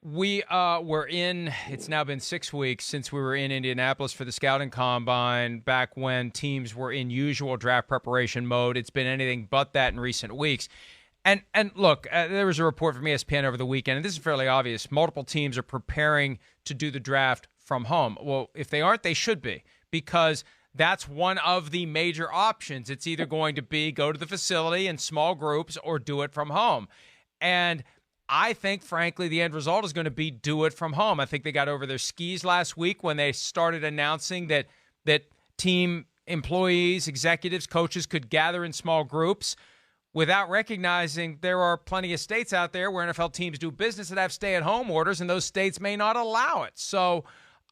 It's now been 6 weeks since we were in Indianapolis for the scouting combine, back when teams were in usual draft preparation mode. It's been anything but that in recent weeks. And look, there was a report from ESPN over the weekend, and this is fairly obvious. Multiple teams are preparing to do the draft from home. Well, if they aren't, they should be, because that's one of the major options. It's either going to be go to the facility in small groups or do it from home. And I think, frankly, the end result is going to be do it from home. I think they got over their skis last week when they started announcing that team employees, executives, coaches could gather in small groups without recognizing there are plenty of states out there where NFL teams do business that have stay-at-home orders, and those states may not allow it. So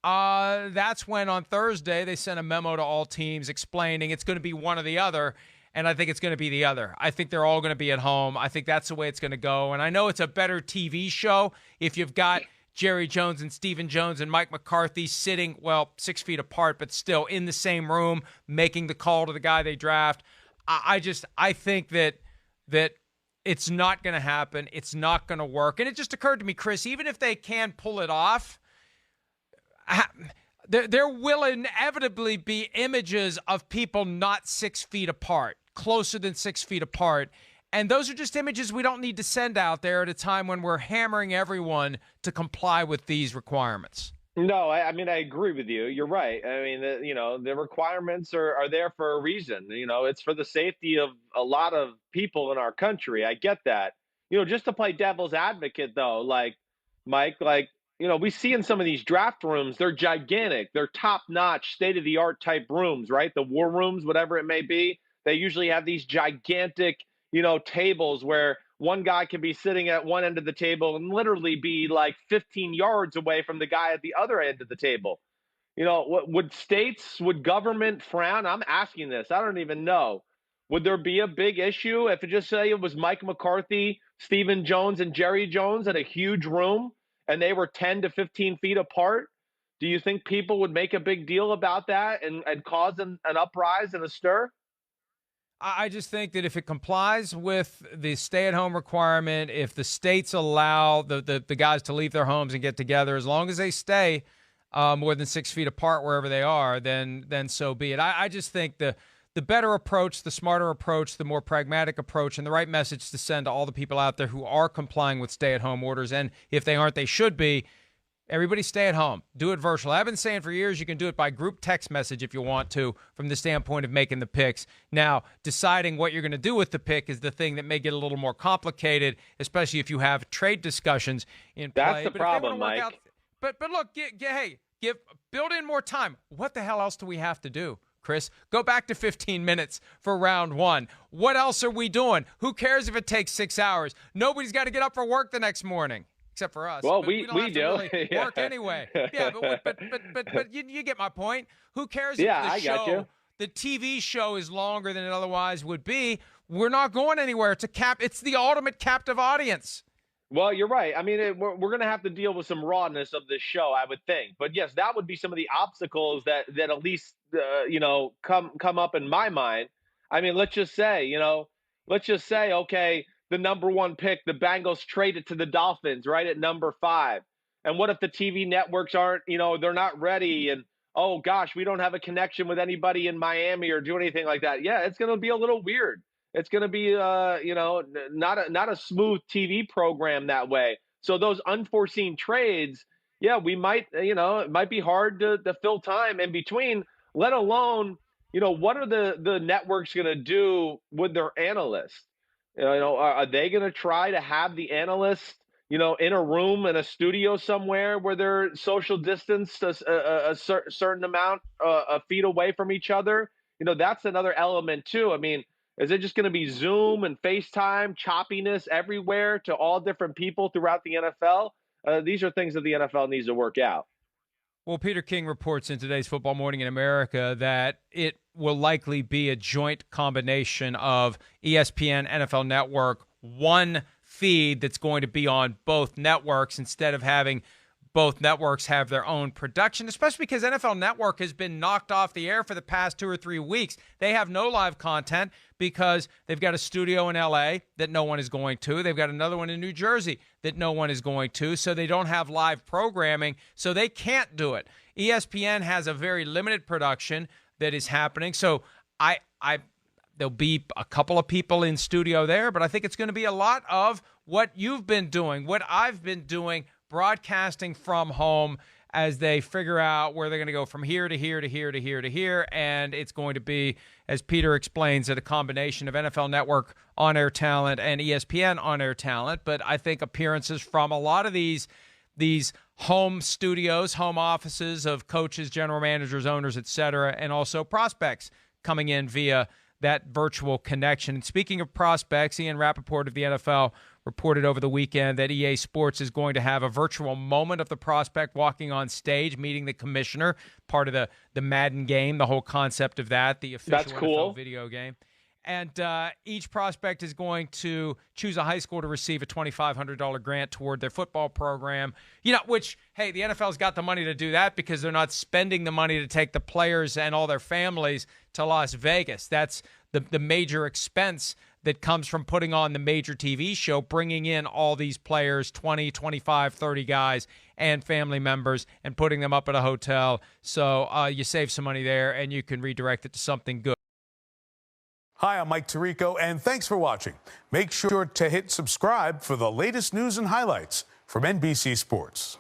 that's when on Thursday they sent a memo to all teams explaining it's going to be one or the other. And I think it's going to be the other. I think they're all going to be at home. I think that's the way it's going to go. And I know it's a better TV show if you've got Jerry Jones and Stephen Jones and Mike McCarthy sitting, 6 feet apart, but still in the same room, making the call to the guy they draft. I think that it's not going to happen. It's not going to work. And it just occurred to me, Chris, even if they can pull it off, there will inevitably be images of people not 6 feet apart, closer than 6 feet apart. And those are just images we don't need to send out there at a time when we're hammering everyone to comply with these requirements. No, I mean, I agree with you. You're right. I mean, the requirements are there for a reason. It's for the safety of a lot of people in our country. I get that. Just to play devil's advocate, though, like, Mike, we see in some of these draft rooms, they're gigantic. They're top-notch, state-of-the-art type rooms, right? The war rooms, whatever it may be. They usually have these gigantic, tables where one guy can be sitting at one end of the table and literally be like 15 yards away from the guy at the other end of the table. Would government frown? I'm asking this. I don't even know. Would there be a big issue if it just say it was Mike McCarthy, Stephen Jones, and Jerry Jones in a huge room and they were 10 to 15 feet apart? Do you think people would make a big deal about that and cause an uprise and a stir? I just think that if it complies with the stay-at-home requirement, if the states allow the guys to leave their homes and get together, as long as they stay more than 6 feet apart wherever they are, then so be it. I just think the better approach, the smarter approach, the more pragmatic approach, and the right message to send to all the people out there who are complying with stay-at-home orders, and if they aren't, they should be. Everybody stay at home. Do it virtual. I've been saying for years you can do it by group text message if you want to, from the standpoint of making the picks. Now, deciding what you're going to do with the pick is the thing that may get a little more complicated, especially if you have trade discussions in play. That's the problem, Mike. But look, build in more time. What the hell else do we have to do, Chris? Go back to 15 minutes for round one. What else are we doing? Who cares if it takes 6 hours? Nobody's got to get up for work the next morning. Except for us. Well, we don't have to really work anyway. Yeah, but you get my point. Who cares if got you. The TV show is longer than it otherwise would be? We're not going anywhere. It's the ultimate captive audience. Well, you're right. I mean, we're going to have to deal with some rawness of this show, I would think. But yes, that would be some of the obstacles that at least come up in my mind. I mean, let's just say, okay, the number one pick, the Bengals trade it to the Dolphins right at number 5. And what if the TV networks aren't, they're not ready, and oh gosh, we don't have a connection with anybody in Miami or do anything like that? Yeah, it's going to be a little weird. It's going to be, not a smooth TV program that way. So those unforeseen trades, yeah, we might, it might be hard to fill time in between, let alone, what are the networks going to do with their analysts? Are they going to try to have the analysts, in a room, in a studio somewhere where they're social distanced a certain amount of feet away from each other? That's another element too. I mean, is it just going to be Zoom and FaceTime, choppiness everywhere to all different people throughout the NFL? These are things that the NFL needs to work out. Well, Peter King reports in today's Football Morning in America that it will likely be a joint combination of ESPN, NFL Network, one feed that's going to be on both networks instead of having both networks have their own production, especially because NFL Network has been knocked off the air for the past 2 or 3 weeks. They have no live content because they've got a studio in L.A. that no one is going to. They've got another one in New Jersey that no one is going to, so they don't have live programming, so they can't do it. ESPN has a very limited production that is happening, so there'll be a couple of people in studio there, but I think it's going to be a lot of what you've been doing, what I've been doing, broadcasting from home as they figure out where they're going to go from here to here to here to here to here. And it's going to be, as Peter explains, a combination of NFL Network on-air talent and ESPN on-air talent. But I think appearances from a lot of these home studios, home offices of coaches, general managers, owners, et cetera, and also prospects coming in via that virtual connection. And speaking of prospects, Ian Rappaport of the NFL reported over the weekend that EA Sports is going to have a virtual moment of the prospect walking on stage, meeting the commissioner, part of the Madden game, the whole concept of that, the official NFL video game. And each prospect is going to choose a high school to receive a $2,500 grant toward their football program, which, hey, the NFL's got the money to do that because they're not spending the money to take the players and all their families to Las Vegas. That's the major expense that comes from putting on the major TV show, bringing in all these players, 20, 25, 30 guys, and family members, and putting them up at a hotel. So you save some money there, and you can redirect it to something good. Hi, I'm Mike Tirico, and thanks for watching. Make sure to hit subscribe for the latest news and highlights from NBC Sports.